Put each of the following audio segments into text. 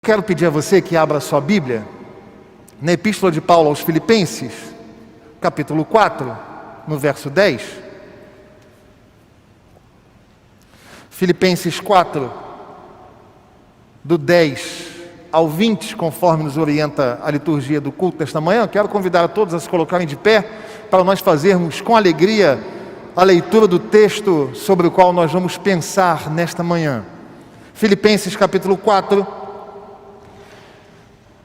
Quero pedir a você que abra sua Bíblia na Epístola de Paulo aos Filipenses, capítulo 4, no verso 10. Filipenses 4, do 10 ao 20, conforme nos orienta a liturgia do culto desta manhã. Quero convidar a todos a se colocarem de pé para nós fazermos com alegria a leitura do texto sobre o qual nós vamos pensar nesta manhã. Filipenses capítulo 4,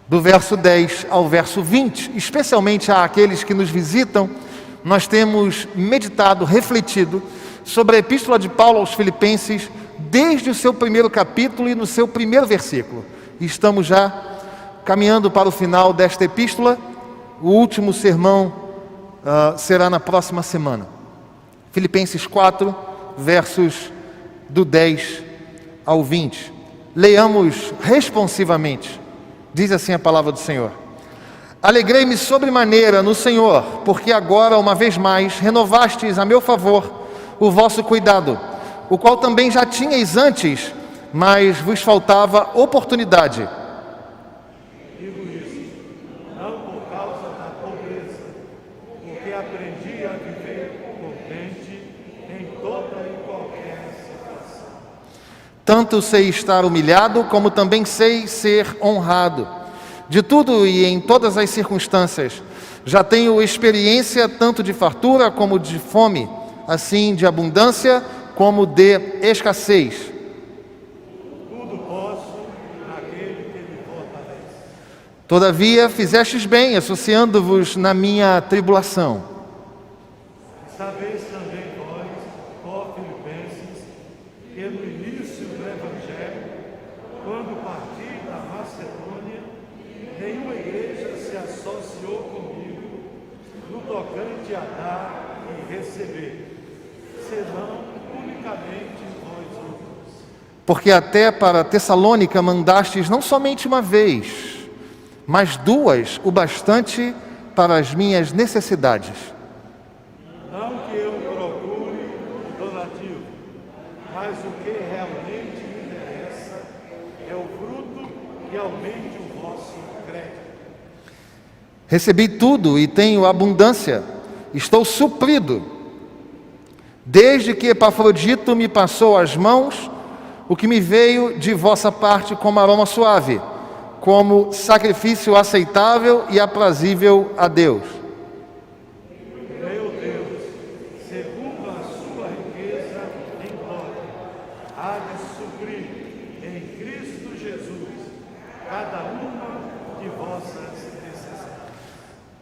do verso 10 ao verso 20, especialmente àqueles que nos visitam, nós temos meditado, refletido sobre a Epístola de Paulo aos Filipenses desde o seu primeiro capítulo e no seu primeiro versículo. E estamos já caminhando para o final desta epístola. O último sermão será na próxima semana. Filipenses 4, versos do 10 ao 20. Leiamos responsivamente. Diz assim a palavra do Senhor: Alegrei-me sobremaneira no Senhor, porque agora, uma vez mais, renovastes a meu favor o vosso cuidado, o qual também já tinhais antes, mas vos faltava oportunidade. Digo isso, não por causa da pobreza, porque aprendi a viver contente em toda e qualquer situação. Tanto sei estar humilhado, como também sei ser honrado. De tudo e em todas as circunstâncias, já tenho experiência tanto de fartura como de fome, assim de abundância como de escassez. Tudo posso naquele que me fortalece. Todavia fizestes bem, associando-vos na minha tribulação. Sabeis também vós, ó Filipenses, que no início do Evangelho, quando parti da Macedônia, nenhuma igreja se associou comigo no tocante a dar e receber, senão unicamente vós outros. Porque até para Tessalônica mandastes não somente uma vez, mas duas, o bastante para as minhas necessidades. Não que eu procure o donativo, mas o que realmente me interessa é o fruto que aumente o vosso crédito. Recebi tudo e tenho abundância, estou suprido. Desde que Epafrodito me passou as mãos, o que me veio de vossa parte como aroma suave, como sacrifício aceitável e aprazível a Deus. Meu Deus, segundo a sua riqueza em glória, há de suprir em Cristo Jesus cada uma de vossas necessidades.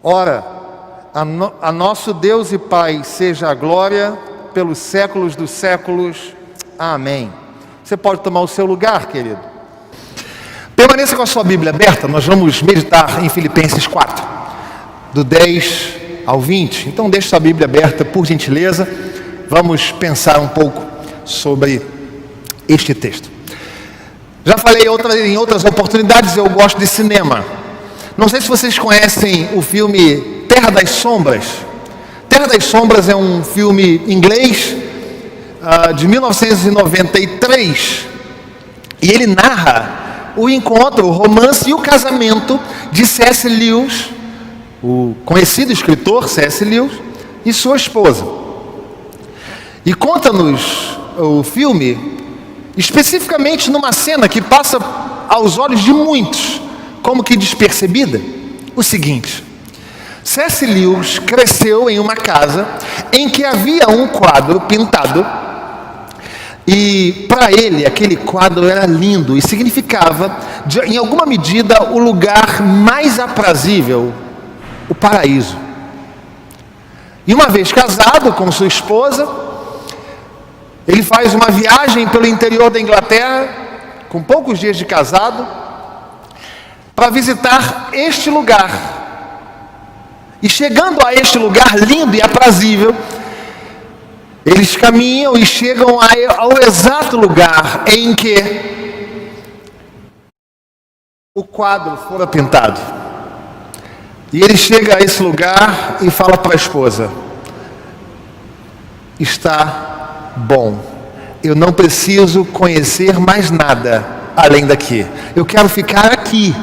Ora, a nosso Deus e Pai seja a glória pelos séculos dos séculos. Amém. Você pode tomar o seu lugar, querido. Permaneça com a sua Bíblia aberta, nós vamos meditar em Filipenses 4, do 10 ao 20. Então deixe sua Bíblia aberta, por gentileza. Vamos pensar um pouco sobre este texto. Já falei em outras oportunidades, eu gosto de cinema. Não sei se vocês conhecem o filme Terra das Sombras. Terra das Sombras é um filme inglês de 1993 e ele narra o encontro, o romance e o casamento de C.S. Lewis, o conhecido escritor C.S. Lewis, e sua esposa. E conta-nos o filme, especificamente numa cena que passa aos olhos de muitos, como que despercebida, o seguinte: C.S. Lewis cresceu em uma casa em que havia um quadro pintado e para ele aquele quadro era lindo e significava, em alguma medida, o lugar mais aprazível, o paraíso. E uma vez casado com sua esposa, ele faz uma viagem pelo interior da Inglaterra, com poucos dias de casado, para visitar este lugar. E chegando a este lugar lindo e aprazível, eles caminham e chegam ao exato lugar em que o quadro fora pintado. E ele chega a esse lugar e fala para a esposa: está bom, eu não preciso conhecer mais nada além daqui. Eu quero ficar aqui.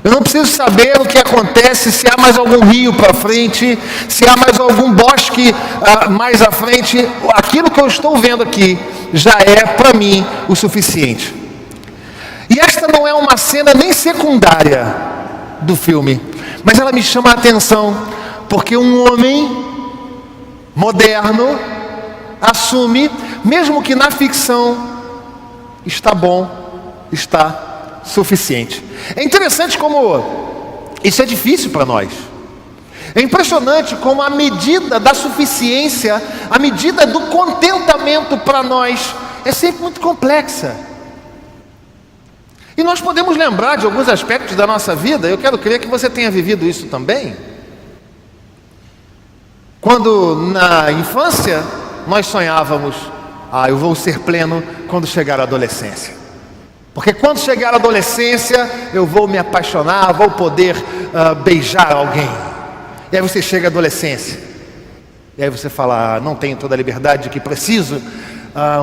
Eu não preciso saber o que acontece, se há mais algum rio para frente, se há mais algum bosque mais à frente. Aquilo que eu estou vendo aqui já é para mim o suficiente. E esta não é uma cena nem secundária do filme, mas ela me chama a atenção, porque um homem moderno assume, mesmo que na ficção, está bom, está suficiente. É interessante como isso é difícil para nós. É impressionante como a medida da suficiência, a medida do contentamento para nós é sempre muito complexa. E nós podemos lembrar de alguns aspectos da nossa vida. Eu quero crer que você tenha vivido isso também. Quando na infância nós sonhávamos, eu vou ser pleno quando chegar a adolescência. Porque quando chegar a adolescência, eu vou me apaixonar, vou poder beijar alguém. E aí você chega à adolescência. E aí você fala, não tenho toda a liberdade que preciso.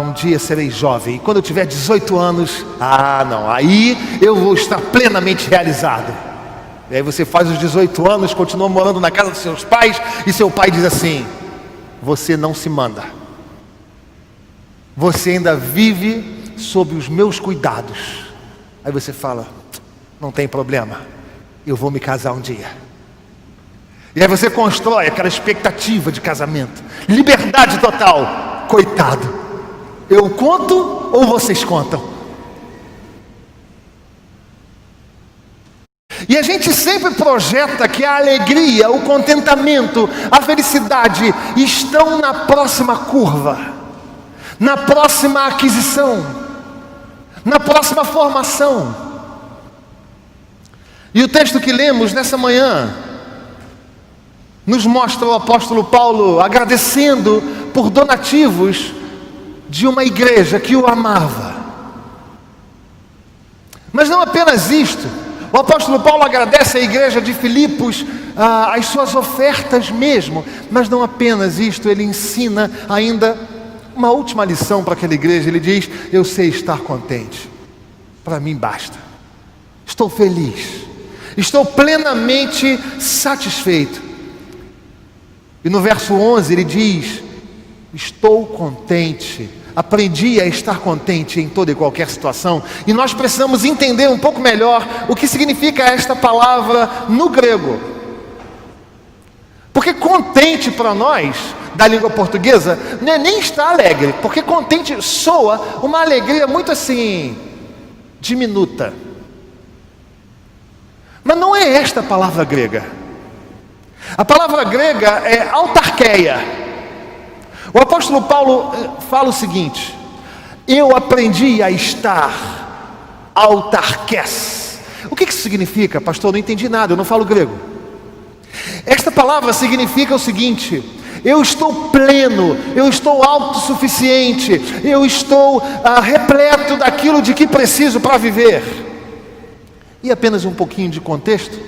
Um dia serei jovem. E quando eu tiver 18 anos, não, aí eu vou estar plenamente realizado. E aí você faz os 18 anos, continua morando na casa dos seus pais, e seu pai diz assim, você não se manda. Você ainda vive sob os meus cuidados. Aí você fala, não tem problema, eu vou me casar um dia. E aí você constrói aquela expectativa de casamento, liberdade total. Coitado, eu conto ou vocês contam? E a gente sempre projeta que a alegria, o contentamento, a felicidade estão na próxima curva, na próxima aquisição, na próxima formação. E o texto que lemos nessa manhã nos mostra o apóstolo Paulo agradecendo por donativos de uma igreja que o amava. Mas não apenas isto. O apóstolo Paulo agradece à igreja de Filipos as suas ofertas mesmo. Mas não apenas isto, ele ensina ainda uma última lição para aquela igreja. Ele diz, eu sei estar contente, para mim basta, estou feliz, estou plenamente satisfeito. E no verso 11 ele diz, estou contente, aprendi a estar contente em toda e qualquer situação. E nós precisamos entender um pouco melhor o que significa esta palavra no grego. Porque contente para nós, da língua portuguesa, não é nem estar alegre, porque contente soa uma alegria muito assim, diminuta. Mas não é esta a palavra grega. A palavra grega é autarkeia. O apóstolo Paulo fala o seguinte, eu aprendi a estar autarkes. O que isso significa, pastor? Não entendi nada, eu não falo grego. Esta palavra significa o seguinte, eu estou pleno, eu estou autossuficiente, eu estou repleto daquilo de que preciso para viver. E apenas um pouquinho de contexto,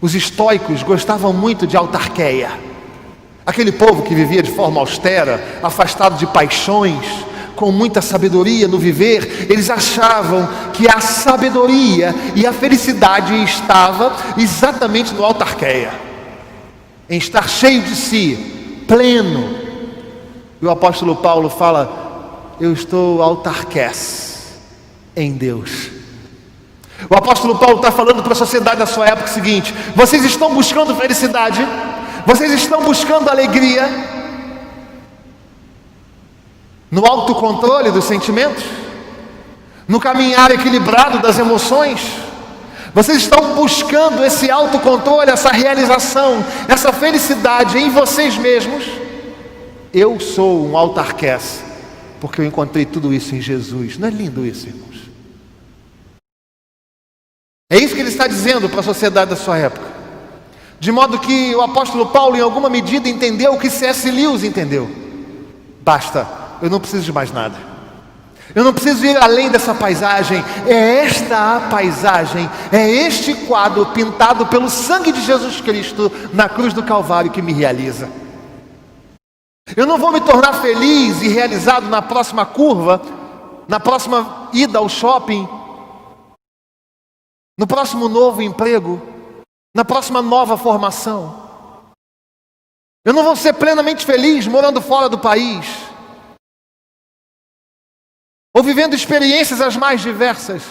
os estoicos gostavam muito de autarkeia. Aquele povo que vivia de forma austera, afastado de paixões, com muita sabedoria no viver, eles achavam que a sabedoria e a felicidade estava exatamente no autarkeia, em estar cheio de si, pleno. E o apóstolo Paulo fala, eu estou autarkes em Deus. O apóstolo Paulo está falando para a sociedade da sua época o seguinte, vocês estão buscando felicidade? Vocês estão buscando alegria no autocontrole dos sentimentos? No caminhar equilibrado das emoções? Vocês estão buscando esse autocontrole, essa realização, essa felicidade em vocês mesmos? Eu sou um autarkes, porque eu encontrei tudo isso em Jesus. Não é lindo isso, irmãos? É isso que ele está dizendo para a sociedade da sua época. De modo que o apóstolo Paulo, em alguma medida, entendeu o que C.S. Lewis entendeu. Basta, eu não preciso de mais nada. Eu não preciso ir além dessa paisagem. É esta a paisagem, é este quadro pintado pelo sangue de Jesus Cristo na cruz do Calvário que me realiza. Eu não vou me tornar feliz e realizado na próxima curva na próxima ida ao shopping, no próximo novo emprego, na próxima nova formação. Eu não vou ser plenamente feliz morando fora do país, ou vivendo experiências as mais diversas,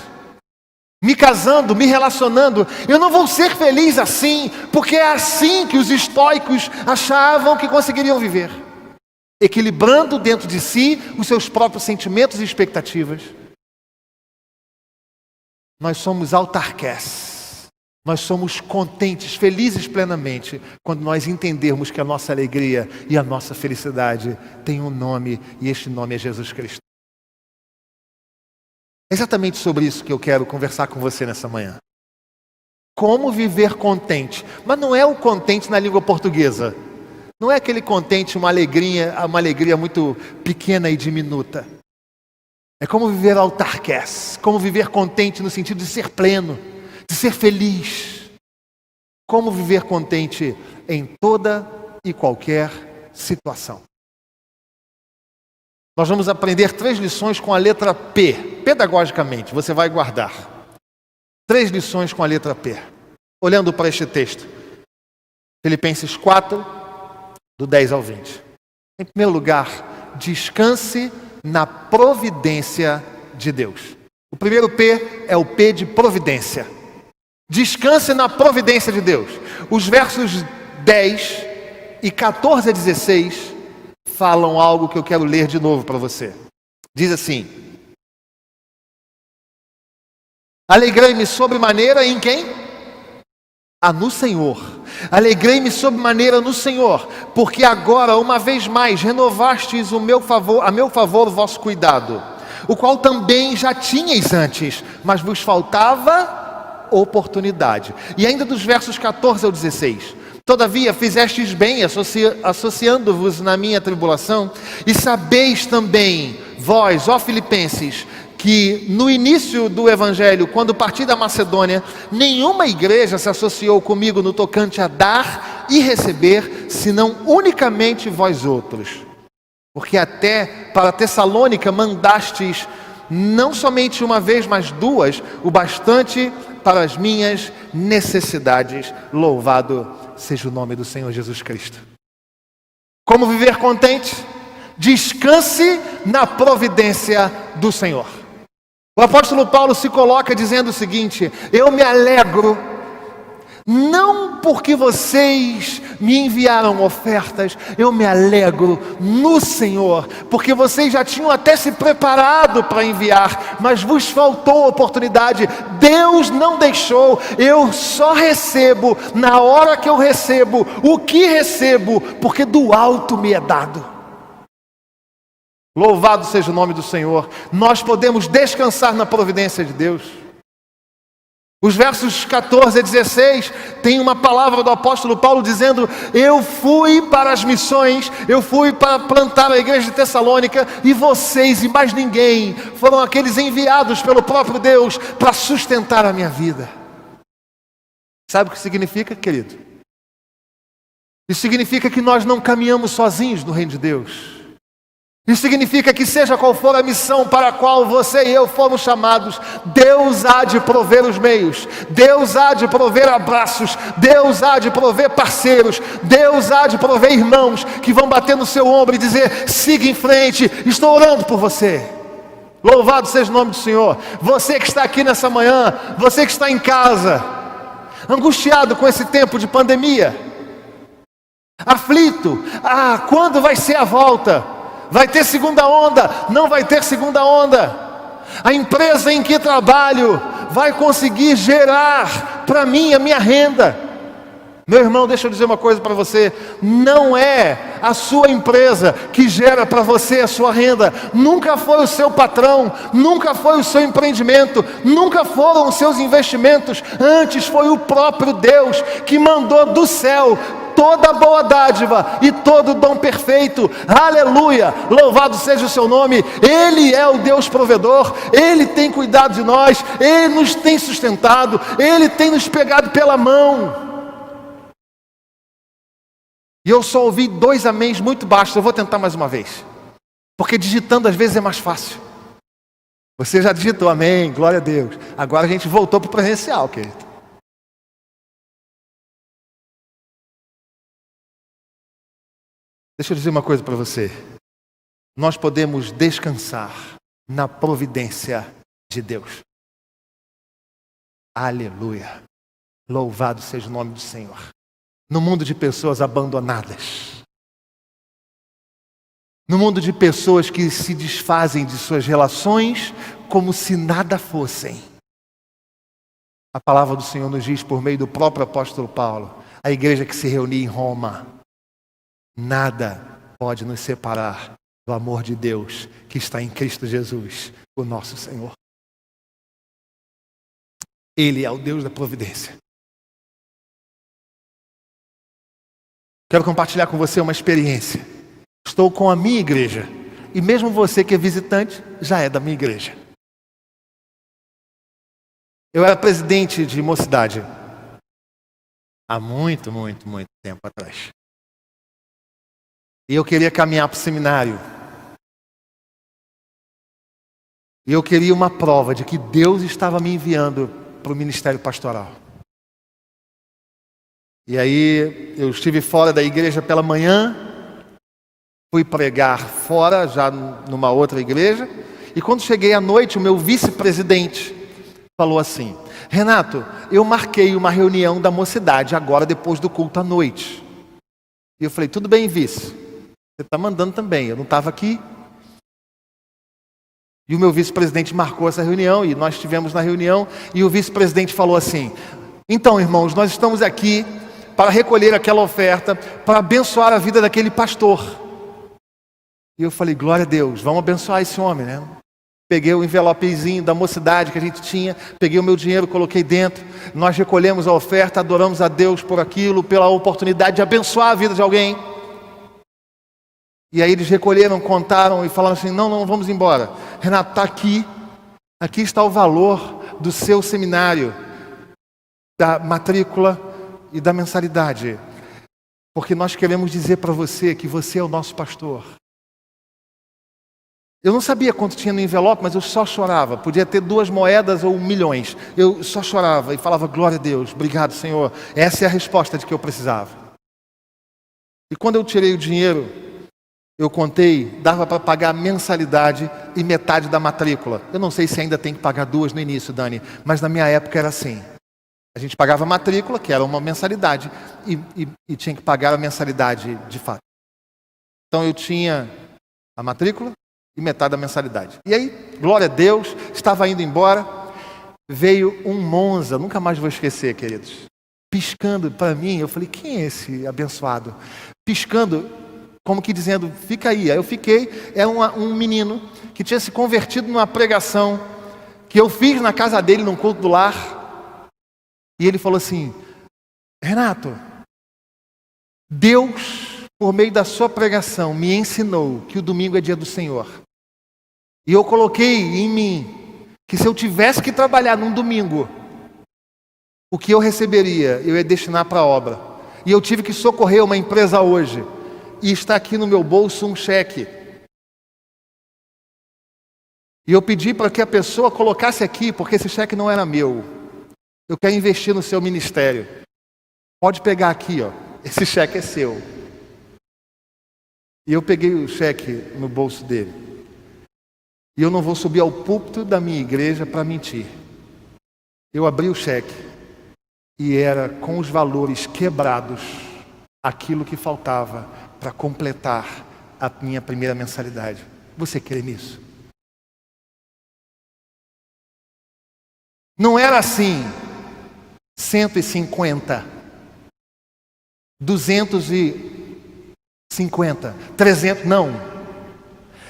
me casando, me relacionando. Eu não vou ser feliz assim, porque é assim que os estoicos achavam que conseguiriam viver, equilibrando dentro de si os seus próprios sentimentos e expectativas. Nós somos autarqués, nós somos contentes, felizes plenamente, quando nós entendermos que a nossa alegria e a nossa felicidade tem um nome, e este nome é Jesus Cristo. É exatamente sobre isso que eu quero conversar com você nessa manhã. Como viver contente, mas não é o contente na língua portuguesa. Não é aquele contente, uma alegria muito pequena e diminuta. É como viver autarqués, como viver contente no sentido de ser pleno, de ser feliz. Como viver contente em toda e qualquer situação. Nós vamos aprender 3 lições com a letra P, pedagogicamente, você vai guardar. 3 lições com a letra P. Olhando para este texto, Filipenses 4, do 10 ao 20. Em primeiro lugar, descanse na providência de Deus. O primeiro P é o P de providência. Descanse na providência de Deus. Os versos 10 e 14 a 16 falam algo que eu quero ler de novo para você. Diz assim: alegrei-me sobremaneira em quem? No Senhor. Alegrei-me sobremaneira no Senhor, porque agora, uma vez mais, renovastes a meu favor o vosso cuidado, o qual também já tinhais antes, mas vos faltava oportunidade. E ainda dos versos 14 ao 16. Todavia fizestes bem, associando-vos na minha tribulação, e sabeis também, vós, ó Filipenses, que no início do Evangelho, quando parti da Macedônia, nenhuma igreja se associou comigo no tocante a dar e receber, senão unicamente vós outros. Porque até para Tessalônica mandastes, não somente uma vez, mas 2, o bastante para as minhas necessidades. Louvado seja o nome do Senhor Jesus Cristo. Como viver contente? Descanse na providência do Senhor. O apóstolo Paulo se coloca dizendo o seguinte: eu me alegro, não porque vocês me enviaram ofertas, eu me alegro no Senhor, porque vocês já tinham até se preparado para enviar, mas vos faltou oportunidade. Deus não deixou, eu só recebo na hora que eu recebo o que recebo, porque do alto me é dado. Louvado seja o nome do Senhor. Nós podemos descansar na providência de Deus. Os versos 14 a 16 tem uma palavra do apóstolo Paulo dizendo: eu fui para as missões, eu fui para plantar a igreja de Tessalônica, e vocês e mais ninguém foram aqueles enviados pelo próprio Deus para sustentar a minha vida. Sabe o que significa, querido? Isso significa que nós não caminhamos sozinhos no reino de Deus. Isso significa que seja qual for a missão para a qual você e eu fomos chamados, Deus há de prover os meios, Deus há de prover abraços, Deus há de prover parceiros, Deus há de prover irmãos que vão bater no seu ombro e dizer: siga em frente, estou orando por você. Louvado seja o nome do Senhor. Você que está aqui nessa manhã, você que está em casa, angustiado com esse tempo de pandemia, aflito, quando vai ser a volta? Vai ter segunda onda? Não vai ter segunda onda. A empresa em que trabalho vai conseguir gerar para mim a minha renda? Meu irmão, deixa eu dizer uma coisa para você: não é a sua empresa que gera para você a sua renda, nunca foi o seu patrão, nunca foi o seu empreendimento, nunca foram os seus investimentos, antes foi o próprio Deus que mandou do céu toda boa dádiva e todo dom perfeito. Aleluia, louvado seja o seu nome. Ele é o Deus provedor, Ele tem cuidado de nós, Ele nos tem sustentado, Ele tem nos pegado pela mão. E eu só ouvi 2 améns muito baixos. Eu vou tentar mais uma vez, porque digitando às vezes é mais fácil. Você já digitou amém, glória a Deus. Agora a gente voltou para o presencial, querido. Deixa eu dizer uma coisa para você. Nós podemos descansar na providência de Deus. Aleluia. Louvado seja o nome do Senhor. No mundo de pessoas abandonadas. No mundo de pessoas que se desfazem de suas relações como se nada fossem. A palavra do Senhor nos diz por meio do próprio apóstolo Paulo, a igreja que se reunia em Roma, nada pode nos separar do amor de Deus que está em Cristo Jesus, o nosso Senhor. Ele é o Deus da providência. Quero compartilhar com você uma experiência. Estou com a minha igreja. E mesmo você que é visitante, já é da minha igreja. Eu era presidente de mocidade. Há muito tempo atrás. E eu queria caminhar para o seminário. E eu queria uma prova de que Deus estava me enviando para o ministério pastoral. E aí eu estive fora da igreja pela manhã, fui pregar fora, já numa outra igreja, e quando cheguei à noite, o meu vice-presidente falou assim: Renato, eu marquei uma reunião da mocidade agora depois do culto à noite. E eu falei: tudo bem, vice, você está mandando também, eu não estava aqui. E o meu vice-presidente marcou essa reunião, e nós estivemos na reunião, e o vice-presidente falou assim: então, irmãos, nós estamos aqui para recolher aquela oferta, para abençoar a vida daquele pastor. E eu falei: glória a Deus, vamos abençoar esse homem, né? Peguei o envelopezinho da mocidade que a gente tinha, peguei o meu dinheiro, coloquei dentro, nós recolhemos a oferta, adoramos a Deus por aquilo, pela oportunidade de abençoar a vida de alguém. E aí eles recolheram, contaram e falaram assim: não vamos embora. Renato, está aqui está o valor do seu seminário, da matrícula e da mensalidade. Porque nós queremos dizer para você que você é o nosso pastor. Eu não sabia quanto tinha no envelope, mas eu só chorava. Podia ter 2 moedas ou milhões. Eu só chorava e falava: glória a Deus, obrigado, Senhor. Essa é a resposta de que eu precisava. E quando eu tirei o dinheiro, eu contei, dava para pagar a mensalidade e metade da matrícula. Eu não sei se ainda tem que pagar 2 no início, Dani, mas na minha época era assim. A gente pagava a matrícula, que era uma mensalidade, e tinha que pagar a mensalidade de fato. Então eu tinha a matrícula e metade da mensalidade. E aí, glória a Deus, estava indo embora, veio um Monza, nunca mais vou esquecer, queridos, piscando para mim. Eu falei: quem é esse abençoado? Piscando, como que dizendo: fica aí. Aí eu fiquei. É um menino que tinha se convertido numa pregação que eu fiz na casa dele, num culto do lar. E ele falou assim: Renato, Deus, por meio da sua pregação, me ensinou que o domingo é dia do Senhor. E eu coloquei em mim que se eu tivesse que trabalhar num domingo, o que eu receberia, eu ia destinar para a obra. E eu tive que socorrer uma empresa hoje. E está aqui no meu bolso um cheque. E eu pedi para que a pessoa colocasse aqui, porque esse cheque não era meu. Eu quero investir no seu ministério. Pode pegar aqui, ó. Esse cheque é seu. E eu peguei o cheque no bolso dele. E eu não vou subir ao púlpito da minha igreja para mentir. Eu abri o cheque e era com os valores quebrados aquilo que faltava para completar a minha primeira mensalidade. Você crê nisso? Não era assim 150, 250, 300, não.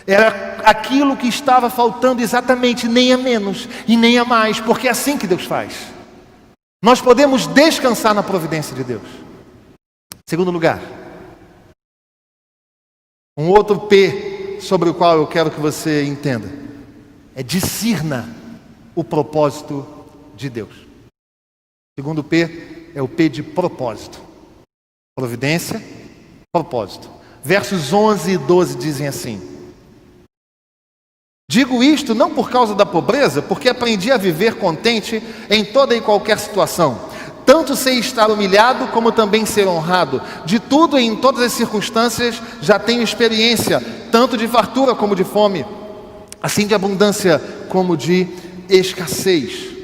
Era aquilo que estava faltando exatamente, nem a menos e nem a mais, porque é assim que Deus faz. Nós podemos descansar na providência de Deus. Segundo lugar, um outro P sobre o qual eu quero que você entenda, é discirna o propósito de Deus. Segundo P é o P de propósito. Providência, propósito. Versos 11 e 12 dizem assim: Digo isto não por causa da pobreza, porque aprendi a viver contente em toda e qualquer situação. Tanto sei estar humilhado, como também ser honrado. De tudo e em todas as circunstâncias já tenho experiência, tanto de fartura como de fome, assim de abundância como de escassez.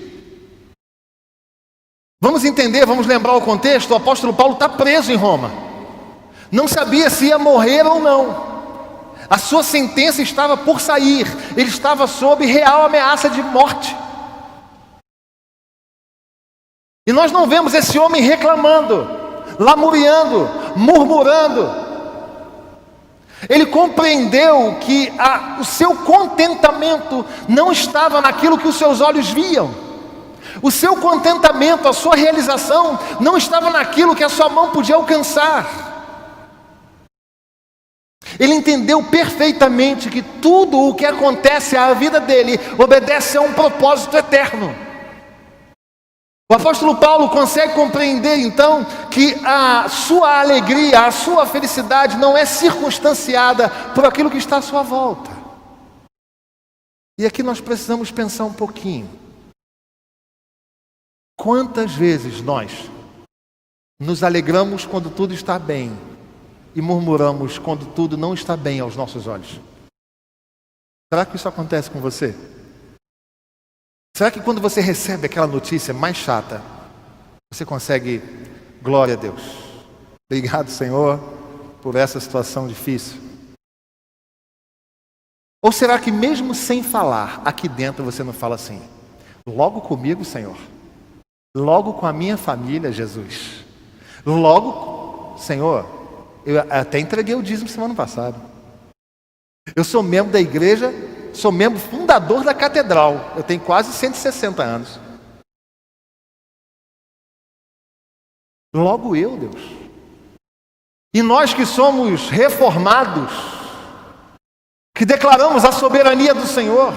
Vamos entender, vamos lembrar o contexto. O apóstolo Paulo está preso em Roma. Não sabia se ia morrer ou não. A sua sentença estava por sair. Ele estava sob real ameaça de morte. E nós não vemos esse homem reclamando, lamuriando, murmurando. Ele compreendeu que o seu contentamento não estava naquilo que os seus olhos viam. O seu contentamento, a sua realização, não estava naquilo que a sua mão podia alcançar. Ele entendeu perfeitamente que tudo o que acontece à vida dele obedece a um propósito eterno. O apóstolo Paulo consegue compreender então que a sua alegria, a sua felicidade não é circunstanciada por aquilo que está à sua volta. E aqui nós precisamos pensar um pouquinho. Quantas vezes nós nos alegramos quando tudo está bem e murmuramos quando tudo não está bem aos nossos olhos? Será que isso acontece com você? Será que quando você recebe aquela notícia mais chata, você consegue, glória a Deus, obrigado Senhor por essa situação difícil? Ou será que mesmo sem falar, aqui dentro você não fala assim: logo comigo Senhor, logo com a minha família Jesus, logo Senhor, eu até entreguei o dízimo semana passada, eu sou membro da igreja, sou membro fundador da catedral. Eu tenho quase 160 anos. Logo eu, Deus. E nós que somos reformados, que declaramos a soberania do Senhor,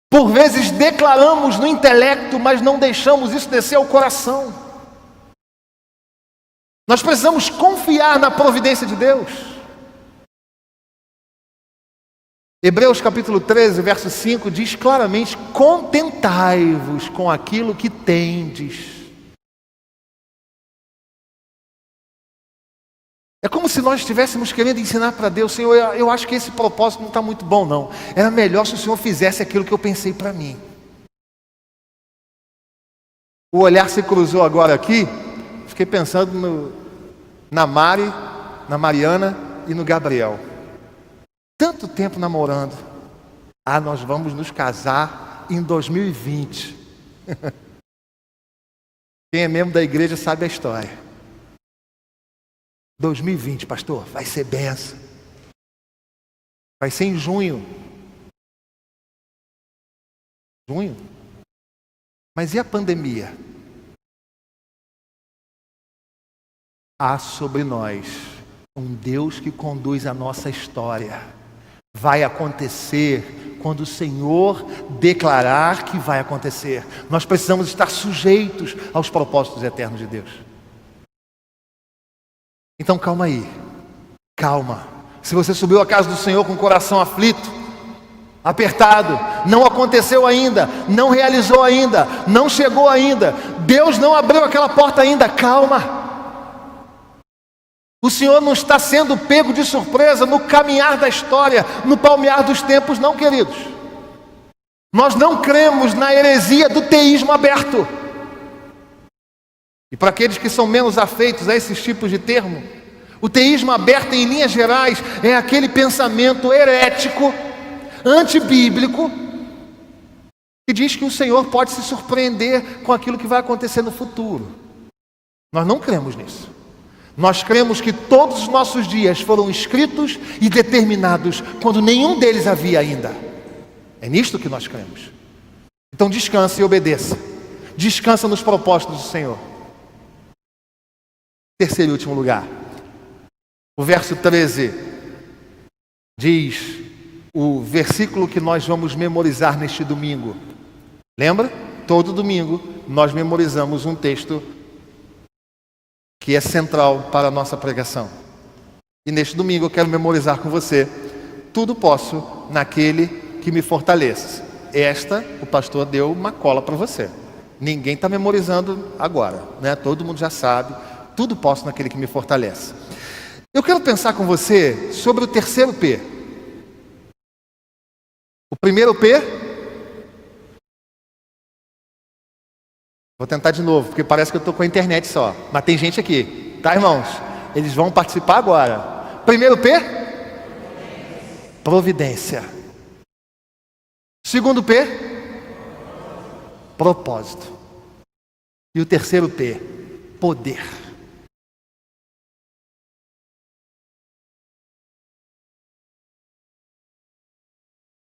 por vezes declaramos no intelecto, mas não deixamos isso descer ao coração. Nós precisamos confiar na providência de Deus. Hebreus capítulo 13, verso 5 diz claramente: contentai-vos com aquilo que tendes. É como se nós estivéssemos querendo ensinar para Deus: Senhor, eu acho que esse propósito não está muito bom não. Era melhor se o Senhor fizesse aquilo que eu pensei para mim. O olhar se cruzou agora aqui. Fiquei pensando na Mari, na Mariana e no Gabriel. Tanto tempo namorando. Nós vamos nos casar em 2020. Quem é membro da igreja sabe a história. 2020, pastor, vai ser benção. Vai ser em junho. Junho? Mas e a pandemia? Há sobre nós um Deus que conduz a nossa história. Vai acontecer quando o Senhor declarar que vai acontecer. Nós precisamos estar sujeitos aos propósitos eternos de Deus. Então calma aí, calma. Se você subiu à casa do Senhor com o coração aflito, apertado, não aconteceu ainda, não realizou ainda, não chegou ainda, Deus não abriu aquela porta ainda, calma. O Senhor não está sendo pego de surpresa no caminhar da história, no palmear dos tempos, não, queridos. Nós não cremos na heresia do teísmo aberto. E para aqueles que são menos afeitos a esses tipos de termo, o teísmo aberto, em linhas gerais, é aquele pensamento herético, antibíblico, que diz que o Senhor pode se surpreender com aquilo que vai acontecer no futuro. Nós não cremos nisso. Nós cremos que todos os nossos dias foram escritos e determinados quando nenhum deles havia ainda. É nisto que nós cremos. Então descanse e obedeça. Descansa nos propósitos do Senhor. Terceiro e último lugar. O verso 13 diz o versículo que nós vamos memorizar neste domingo. Lembra? Todo domingo nós memorizamos um texto que é central para a nossa pregação. E neste domingo eu quero memorizar com você: tudo posso naquele que me fortalece. Esta, o pastor deu uma cola para você. Ninguém está memorizando agora, né? Todo mundo já sabe. Tudo posso naquele que me fortalece. Eu quero pensar com você sobre o terceiro P. O primeiro P. Vou tentar de novo, porque parece que eu estou com a internet só. Mas tem gente aqui, tá, irmãos? Eles vão participar agora. Primeiro P. Providência. Segundo P. Propósito. E o terceiro P. Poder.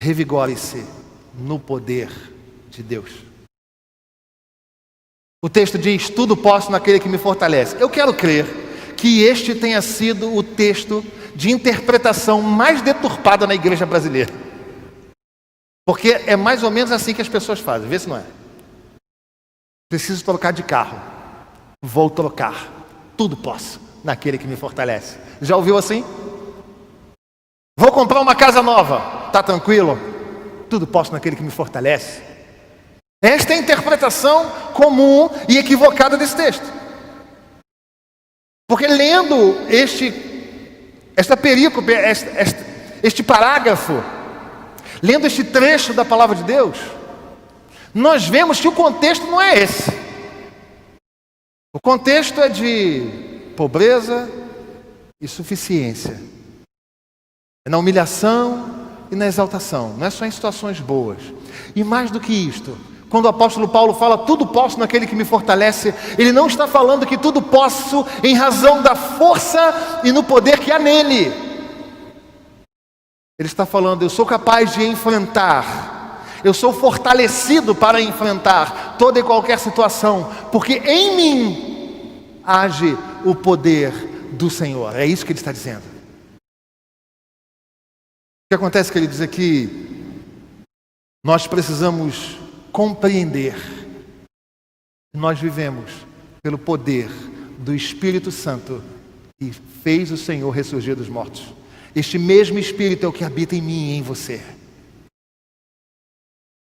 Revigore-se no poder de Deus. O texto diz: tudo posso naquele que me fortalece. Eu quero crer que este tenha sido o texto de interpretação mais deturpada na igreja brasileira. Porque é mais ou menos assim que as pessoas fazem. Vê se não é. Preciso trocar de carro. Vou trocar. Tudo posso naquele que me fortalece. Já ouviu assim? Vou comprar uma casa nova. Tá tranquilo? Tudo posso naquele que me fortalece. Esta é a interpretação comum e equivocada desse texto. Porque lendo esta perícope, este parágrafo, lendo este trecho da palavra de Deus, nós vemos que o contexto não é esse. O contexto é de pobreza e suficiência. É na humilhação e na exaltação. Não é só em situações boas. E mais do que isto, quando o apóstolo Paulo fala tudo posso naquele que me fortalece, ele não está falando que tudo posso em razão da força e no poder que há nele. Ele está falando, eu sou capaz de enfrentar, eu sou fortalecido para enfrentar toda e qualquer situação, porque em mim age o poder do Senhor. É isso que ele está dizendo. O que acontece, queridos, é que nós precisamos compreender que nós vivemos pelo poder do Espírito Santo que fez o Senhor ressurgir dos mortos. Este mesmo Espírito é o que habita em mim e em você.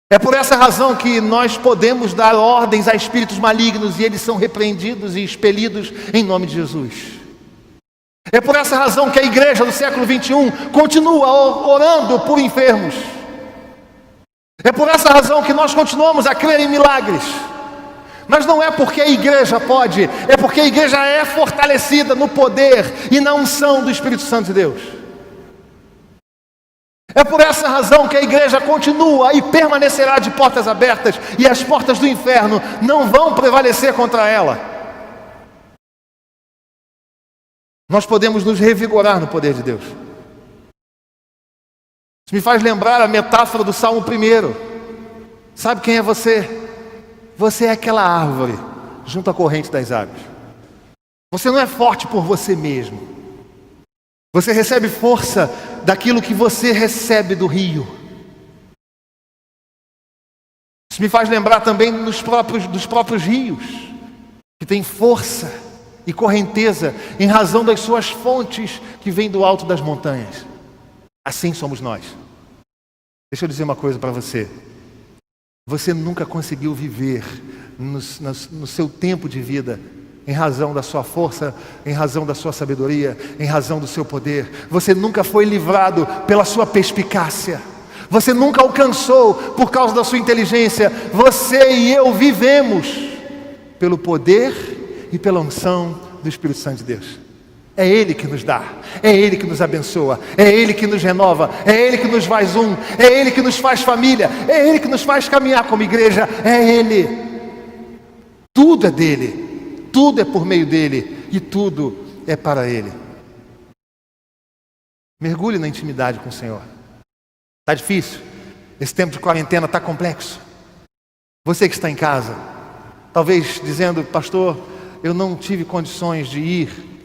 É por essa razão que nós podemos dar ordens a espíritos malignos e eles são repreendidos e expelidos em nome de Jesus. É por essa razão que a igreja do século 21 continua orando por enfermos. É por essa razão que nós continuamos a crer em milagres. Mas não é porque a igreja pode, é porque a igreja é fortalecida no poder e na unção do Espírito Santo de Deus. É por essa razão que a igreja continua e permanecerá de portas abertas e as portas do inferno não vão prevalecer contra ela. Nós podemos nos revigorar no poder de Deus. Isso me faz lembrar a metáfora do Salmo 1. Sabe quem é você? Você é aquela árvore junto à corrente das águas. Você não é forte por você mesmo. Você recebe força daquilo que você recebe do rio. Isso me faz lembrar também dos próprios rios, que têm força e correnteza em razão das suas fontes que vêm do alto das montanhas. Assim somos nós. Deixa eu dizer uma coisa para você. Você nunca conseguiu viver no seu tempo de vida em razão da sua força, em razão da sua sabedoria, em razão do seu poder. Você nunca foi livrado pela sua perspicácia. Você nunca alcançou por causa da sua inteligência. Você e eu vivemos pelo poder e pela unção do Espírito Santo de Deus. É Ele que nos dá, é Ele que nos abençoa, é Ele que nos renova, é Ele que nos faz um, é Ele que nos faz família, é Ele que nos faz caminhar como igreja, é Ele. Tudo é dEle, tudo é por meio dEle e tudo é para Ele. Mergulhe na intimidade com o Senhor. Está difícil? Esse tempo de quarentena está complexo. Você que está em casa, talvez dizendo, pastor, eu não tive condições de ir,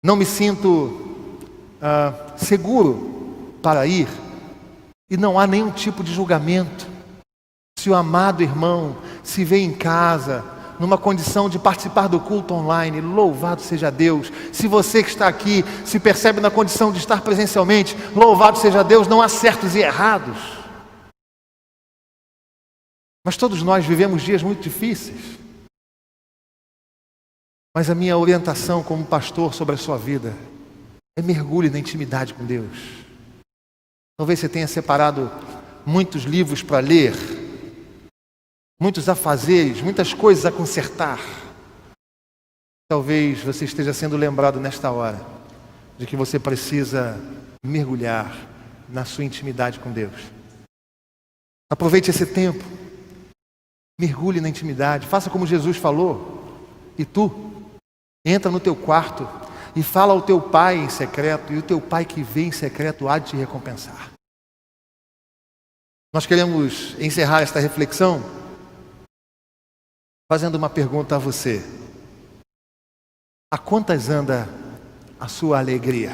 não me sinto seguro para ir, e não há nenhum tipo de julgamento. Se o amado irmão se vê em casa numa condição de participar do culto online. Louvado seja Deus. Se você que está aqui se percebe na condição de estar presencialmente, louvado seja Deus, não há certos e errados. Mas todos nós vivemos dias muito difíceis. Mas a minha orientação como pastor sobre a sua vida é mergulhe na intimidade com Deus. Talvez você tenha separado muitos livros para ler, muitos afazeres, muitas coisas a consertar. Talvez você esteja sendo lembrado nesta hora de que você precisa mergulhar na sua intimidade com Deus. Aproveite esse tempo, mergulhe na intimidade, faça como Jesus falou. E tu, entra no teu quarto e fala ao teu pai em secreto, e o teu pai que vê em secreto há de te recompensar. Nós queremos encerrar esta reflexão fazendo uma pergunta a você. A quantas anda a sua alegria?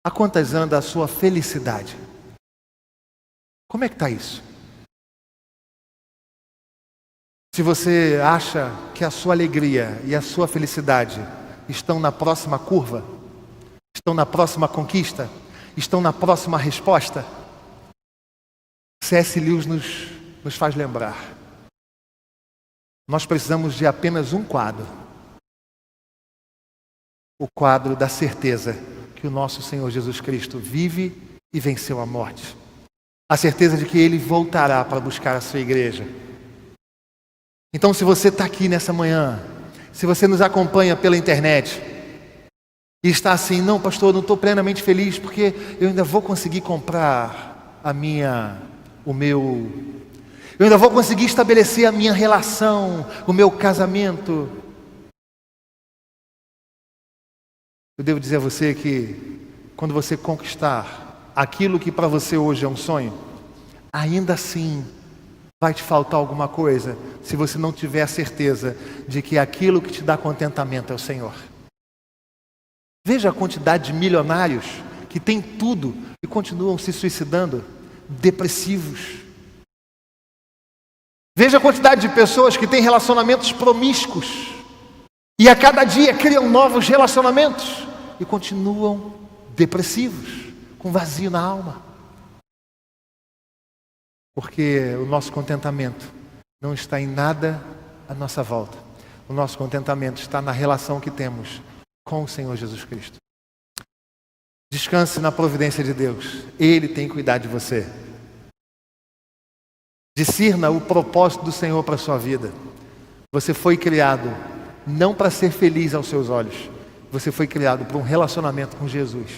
A quantas anda a sua felicidade? Como é que está isso? Se você acha que a sua alegria e a sua felicidade estão na próxima curva, estão na próxima conquista, estão na próxima resposta, C.S. Lewis nos faz lembrar. Nós precisamos de apenas um quadro. O quadro da certeza que o nosso Senhor Jesus Cristo vive e venceu a morte. A certeza de que Ele voltará para buscar a sua igreja. Então, se você está aqui nessa manhã, se você nos acompanha pela internet e está assim, não pastor, não estou plenamente feliz porque eu ainda vou conseguir comprar eu ainda vou conseguir estabelecer a minha relação, o meu casamento. Eu devo dizer a você que quando você conquistar aquilo que para você hoje é um sonho, ainda assim vai te faltar alguma coisa se você não tiver a certeza de que aquilo que te dá contentamento é o Senhor. Veja a quantidade de milionários que têm tudo e continuam se suicidando, depressivos. Veja a quantidade de pessoas que têm relacionamentos promíscuos e a cada dia criam novos relacionamentos e continuam depressivos, com vazio na alma. Porque o nosso contentamento não está em nada à nossa volta. O nosso contentamento está na relação que temos com o Senhor Jesus Cristo. Descanse na providência de Deus. Ele tem cuidado de você. Discirna o propósito do Senhor para a sua vida. Você foi criado não para ser feliz aos seus olhos. Você foi criado para um relacionamento com Jesus.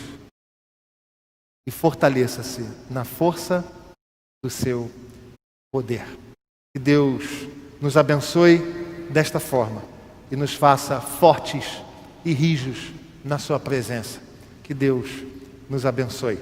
E fortaleça-se na força do seu poder. Que Deus nos abençoe desta forma e nos faça fortes e rijos na sua presença. Que Deus nos abençoe.